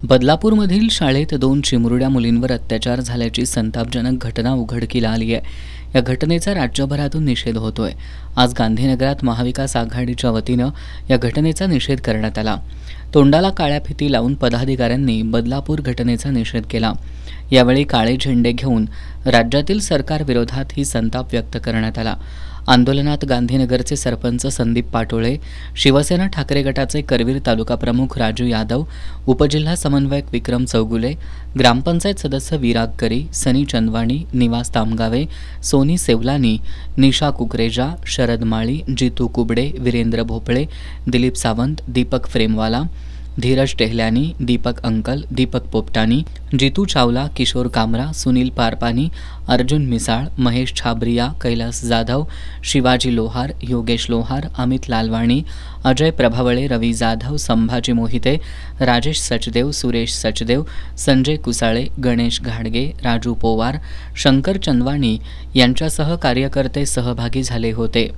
बदलापूरमधील शाळेत 2 चिमुरड्या मुलींवर अत्याचार झाल्याची संतापजनक घटना उघडकीला आली आहे। या घटनेचा राज्यभरातून निषेध होतोय। आज गांधीनगरात महाविकास आघाडीच्या वतीनं या घटनेचा निषेध करण्यात आला। तोंडाला काळ्या फिती लावून पदाधिकाऱ्यांनी बदलापूर घटनेचा निषेध केला। यावेळी काळे झेंडे घेऊन राज्यातील सरकारविरोधात ही संताप व्यक्त करण्यात आला। आंदोलनात गांधीनगरचे सरपंच संदीप पाटोळे, शिवसेना ठाकरे गटाचे करवीर तालुका प्रमुख राजू यादव, उपजिल्हा समन्वयक विक्रम चौगुले, ग्रामपंचायत सदस्य विराग करी, सनी चंदवाणी, निवास तामगावे, सोनी सेवलानी, निशा कुकरेजा, शरद माळी, जितू कुबडे, वीरेंद्र भोपळे, दिलीप सावंत, दीपक फ्रेमवाला, धीरज टेहल्यानी, दीपक अंकल, दीपक पोपटानी, जितू चावला, किशोर कामरा, सुनील पारपानी, अर्जुन मिसाळ, महेश छाबरिया, कैलास जाधव, शिवाजी लोहार, योगेश लोहार, अमित लालवाणी, अजय प्रभावळे, रवी जाधव, संभाजी मोहिते, राजेश सचदेव, सुरेश सचदेव, संजय कुसाळे, गणेश घाडगे, राजू पोवार, शंकर चंदवाणी यांच्यासह कार्यकर्ते सहभागी झाले होते।